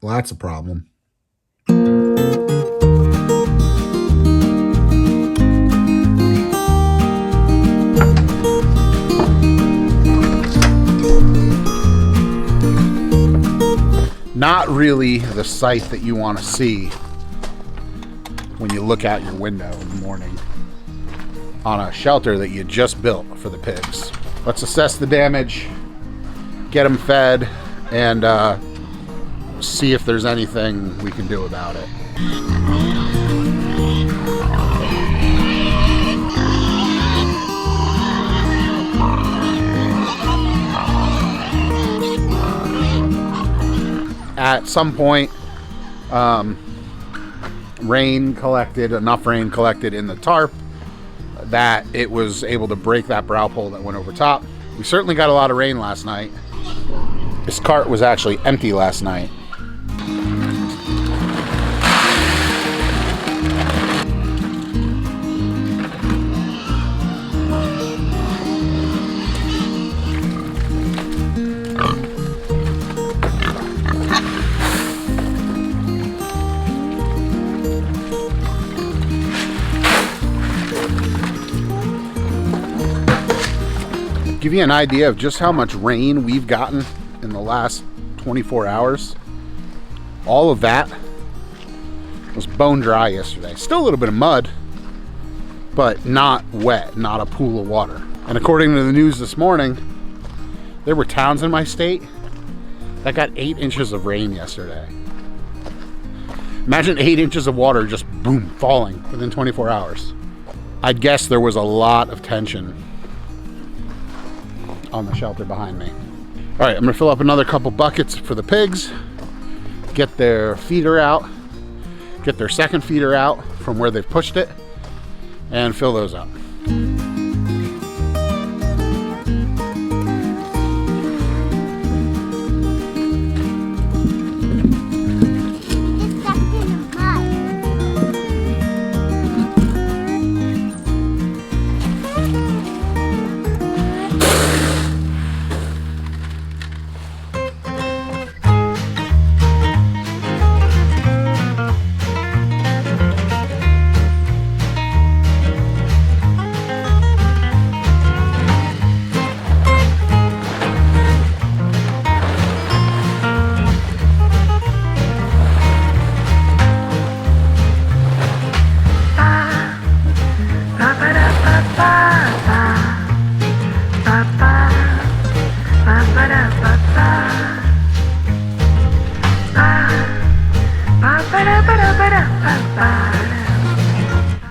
Well, that's a problem. Not really the sight that you want to see when you look out your window in the morning on a shelter that you just built for the pigs. Let's assess the damage, get them fed, and see if there's anything we can do about it. At some point, enough rain collected in the tarp that it was able to break that brow pole that went over top. We certainly got a lot of rain last night. This cart was actually empty last night. Give you an idea of just how much rain we've gotten in the last 24 hours. All of that was bone dry yesterday. Still a little bit of mud, but not wet, not a pool of water. And according to the news this morning, there were towns in my state that got 8 inches of rain yesterday. Imagine 8 inches of water just boom, falling within 24 hours. I'd guess there was a lot of tension on the shelter behind me. All right, I'm gonna fill up another couple buckets for the pigs, get their feeder out, get their second feeder out from where they've pushed it, and fill those up.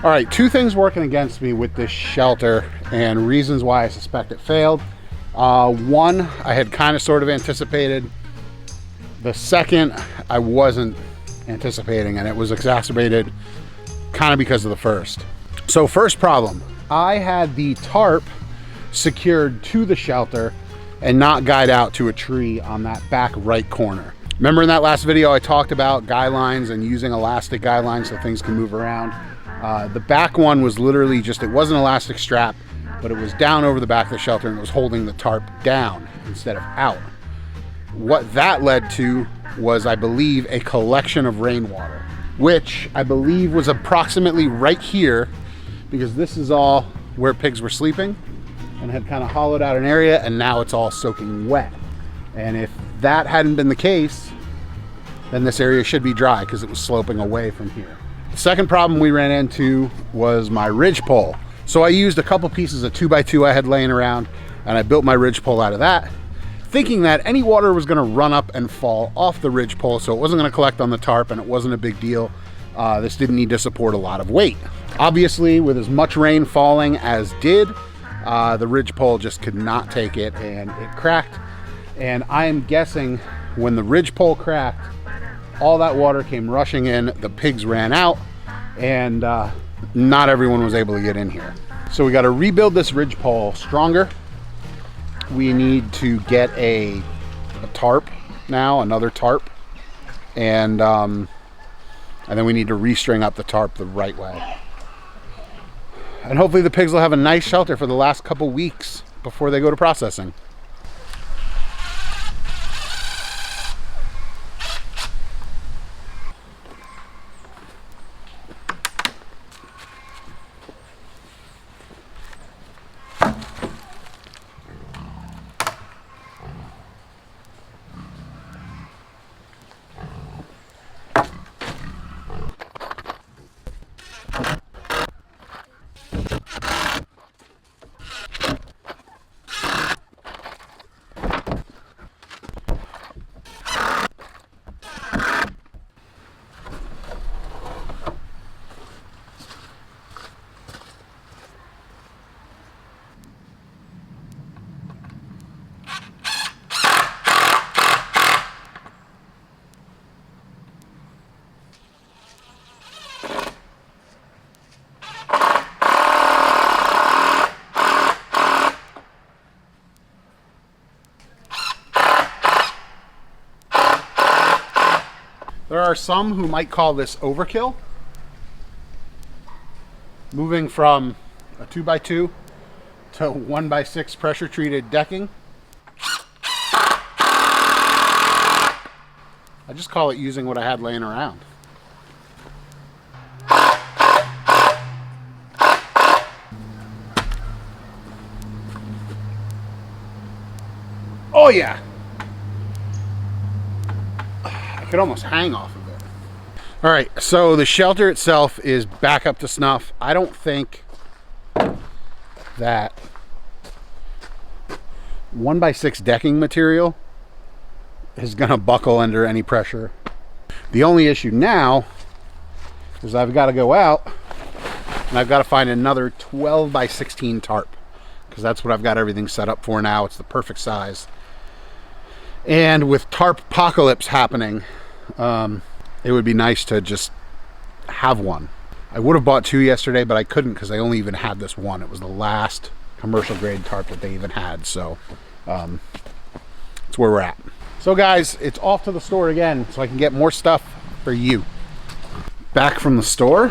All right, two things working against me with this shelter and reasons why I suspect it failed. One, I had kind of sort of anticipated. The second, I wasn't anticipating, and it was exacerbated kind of because of the first. So first problem, I had the tarp secured to the shelter and not guyed out to a tree on that back right corner. Remember in that last video I talked about guy lines and using elastic guy lines so things can move around. The back one was literally just, it wasn't an elastic strap, but it was down over the back of the shelter and it was holding the tarp down instead of out. What that led to was, I believe, a collection of rainwater, which I believe was approximately right here, because this is all where pigs were sleeping and had kind of hollowed out an area, and now it's all soaking wet. And if that hadn't been the case, then this area should be dry because it was sloping away from here. The second problem we ran into was my ridge pole. So I used a couple pieces of 2x2 I had laying around, and I built my ridge pole out of that, thinking that any water was gonna run up and fall off the ridge pole, so it wasn't gonna collect on the tarp and it wasn't a big deal. This didn't need to support a lot of weight. Obviously, with as much rain falling as did, the ridge pole just could not take it and it cracked. And I am guessing when the ridge pole cracked, all that water came rushing in, the pigs ran out, and not everyone was able to get in here. So we got to rebuild this ridge pole stronger. We need to get a tarp now, another tarp, and then we need to restring up the tarp the right way. And hopefully the pigs will have a nice shelter for the last couple weeks before they go to processing. There are some who might call this overkill. Moving from a 2x2 to 1x6 pressure treated decking. I just call it using what I had laying around. Oh yeah! I could almost hang off of it. All right, so the shelter itself is back up to snuff. I don't think that 1x6 decking material is gonna buckle under any pressure. The only issue now is I've got to go out and I've got to find another 12x16 tarp, because that's what I've got everything set up for now. It's the perfect size. And with tarp apocalypse happening, it would be nice to just have one. I would have bought two yesterday, but I couldn't because I only even had this one. It was the last commercial grade tarp that they even had. So that's where we're at. So guys, it's off to the store again so I can get more stuff for you. Back from the store.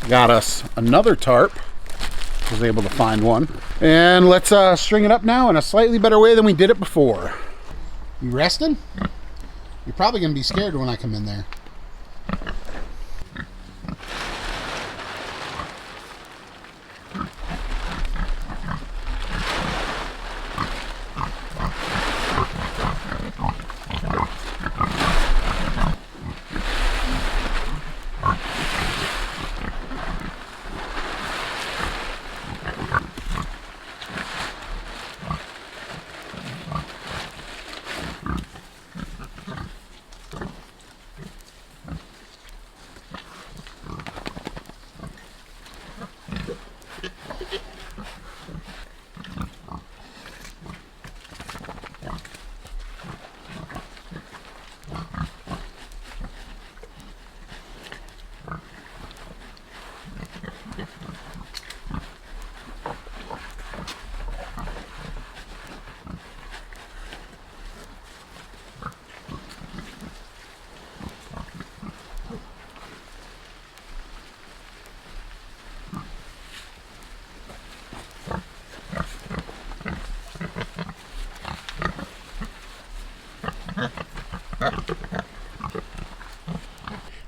Got us another tarp. Was able to find one. And let's string it up now in a slightly better way than we did it before. You resting? You're probably gonna be scared when I come in there.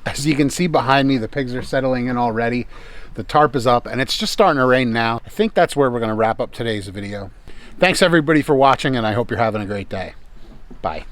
As you can see behind me, the pigs are settling in already. The tarp is up and it's just starting to rain now. I think that's where we're going to wrap up today's video. Thanks everybody for watching, and I hope you're having a great day. Bye.